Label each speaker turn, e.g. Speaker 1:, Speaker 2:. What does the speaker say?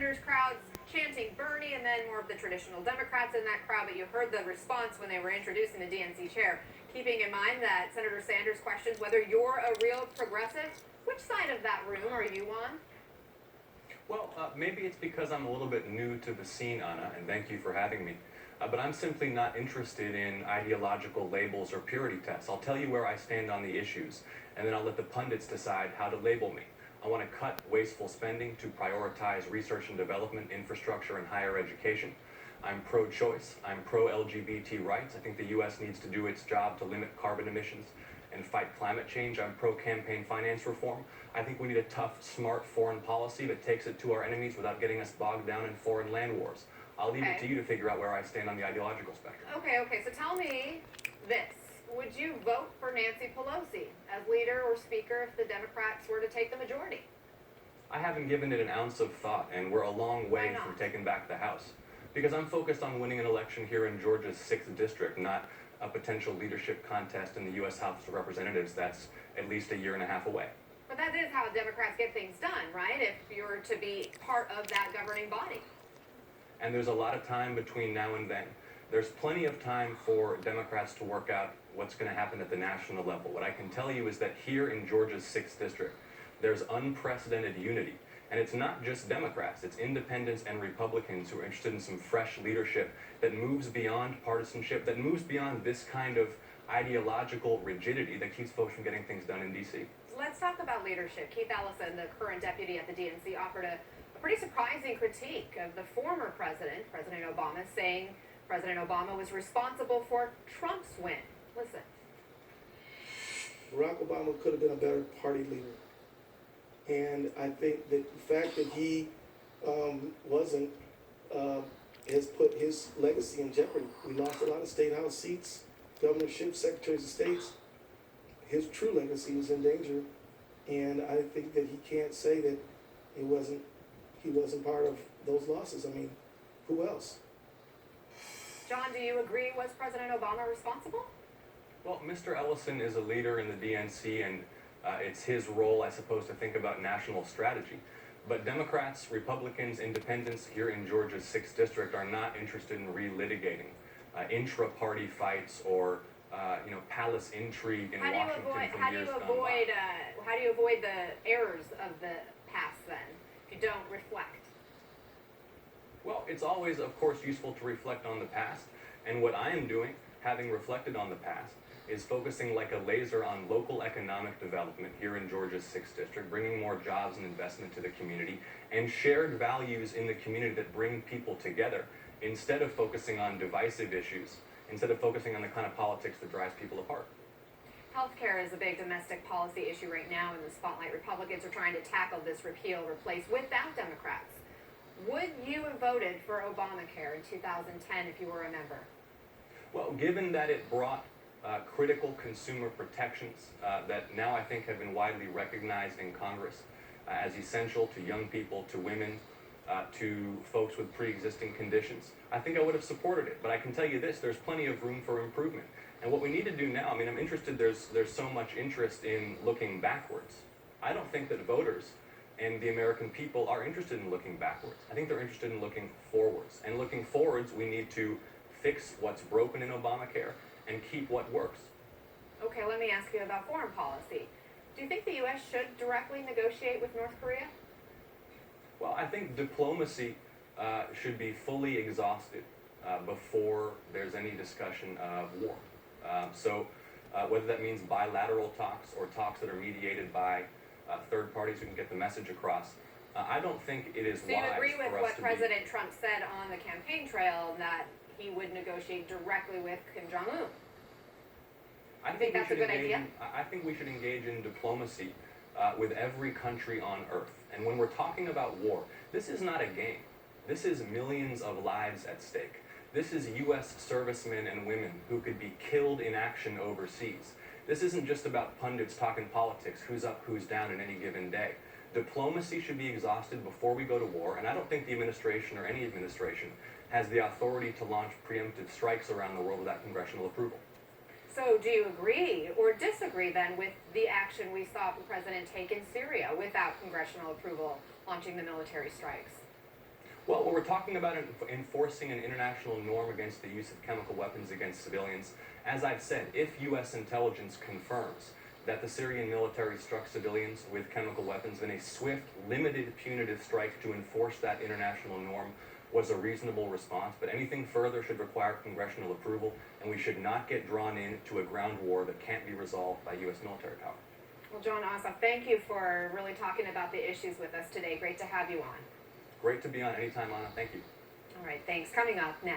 Speaker 1: Sanders crowds chanting Bernie, and then more of the traditional Democrats in that crowd. But you heard the response when they were introducing the DNC chair, keeping in mind that Senator Sanders questions whether you're a real progressive. Which side of that room are you on?
Speaker 2: Well, maybe it's because I'm a little bit new to the scene, Anna, and thank you for having me. But I'm simply not interested in ideological labels or purity tests. I'll tell you where I stand on the issues, and then I'll let the pundits decide how to label me. I want to cut wasteful spending to prioritize research and development, infrastructure, and higher education. I'm pro-choice. I'm pro-LGBT rights. I think the U.S. needs to do its job to limit carbon emissions and fight climate change. I'm pro-campaign finance reform. I think we need a tough, smart foreign policy that takes it to our enemies without getting us bogged down in foreign land wars. I'll leave it to you to figure out where I stand on the ideological spectrum.
Speaker 1: Okay, so tell me this. Would you vote for Nancy Pelosi as leader or speaker if the Democrats were to take the majority?
Speaker 2: I haven't given it an ounce of thought, and we're a long way from taking back the House. Because I'm focused on winning an election here in Georgia's 6th district, not a potential leadership contest in the U.S. House of Representatives that's at least a year and a half away.
Speaker 1: But that is how Democrats get things done, right? If you're to be part of that governing body.
Speaker 2: And there's a lot of time between now and then. There's plenty of time for Democrats to work out what's going to happen at the national level. What I can tell you is that here in Georgia's 6th district, there's unprecedented unity. And it's not just Democrats, it's independents and Republicans who are interested in some fresh leadership that moves beyond partisanship, that moves beyond this kind of ideological rigidity that keeps folks from getting things done in D.C.
Speaker 1: Let's talk about leadership. Keith Ellison, the current deputy at the DNC, offered a pretty surprising critique of the former president, President Obama, saying President Obama was responsible for Trump's win. Listen.
Speaker 3: Barack Obama could have been a better party leader. And I think that the fact that he wasn't has put his legacy in jeopardy. We lost a lot of state house seats, governorships, secretaries of states. His true legacy was in danger, and I think that he can't say that he wasn't part of those losses. I mean, who else?
Speaker 1: John, do you agree? Was President Obama responsible?
Speaker 2: Well, Mr. Ellison is a leader in the DNC, and it's his role, I suppose, to think about national strategy. But Democrats, Republicans, independents here in Georgia's 6th district are not interested in relitigating intra-party fights or palace intrigue in Washington from years gone by.
Speaker 1: How do you avoid the errors of the past then, if you don't reflect?
Speaker 2: Well, it's always, of course, useful to reflect on the past. And what I am doing, having reflected on the past, is focusing like a laser on local economic development here in Georgia's 6th district, bringing more jobs and investment to the community, and shared values in the community that bring people together, instead of focusing on divisive issues, instead of focusing on the kind of politics that drives people apart.
Speaker 1: Healthcare is a big domestic policy issue right now in the spotlight. Republicans are trying to tackle this repeal, replace without Democrats. Would you have voted for Obamacare in 2010 if you were a member?
Speaker 2: Well, given that it brought critical consumer protections that now I think have been widely recognized in Congress as essential to young people, to women, to folks with pre-existing conditions, I think I would have supported it. But I can tell you this, there's plenty of room for improvement. And what we need to do now, I mean, I'm interested, there's so much interest in looking backwards. I don't think that voters and the American people are interested in looking backwards. I think they're interested in looking forwards. And looking forwards, we need to fix what's broken in Obamacare and keep what works.
Speaker 1: Okay, let me ask you about foreign policy. Do you think the U.S. should directly negotiate with North Korea?
Speaker 2: Well, I think diplomacy should be fully exhausted before there's any discussion of war. So whether that means bilateral talks or talks that are mediated by third parties who can get the message across, I don't think it is wise for us to be...
Speaker 1: So you agree with what President Trump said on the campaign trail, that he would negotiate directly with Kim Jong-un?
Speaker 2: I think that's a good idea? I think we should engage in diplomacy with every country on earth. And when we're talking about war, this is not a game. This is millions of lives at stake. This is U.S. servicemen and women who could be killed in action overseas. This isn't just about pundits talking politics, who's up, who's down in any given day. Diplomacy should be exhausted before we go to war, and I don't think the administration or any administration has the authority to launch preemptive strikes around the world without congressional approval.
Speaker 1: So do you agree or disagree then with the action we saw the president take in Syria without congressional approval, launching the military strikes?
Speaker 2: Well, when we're talking about enforcing an international norm against the use of chemical weapons against civilians, as I've said, if U.S. intelligence confirms that the Syrian military struck civilians with chemical weapons, then a swift, limited punitive strike to enforce that international norm was a reasonable response. But anything further should require congressional approval, and we should not get drawn into a ground war that can't be resolved by U.S. military power.
Speaker 1: Well, John Ossoff, thank you for really talking about the issues with us today. Great to have you on.
Speaker 2: Great to be on anytime, Anna. Thank you.
Speaker 1: All right, thanks. Coming up next.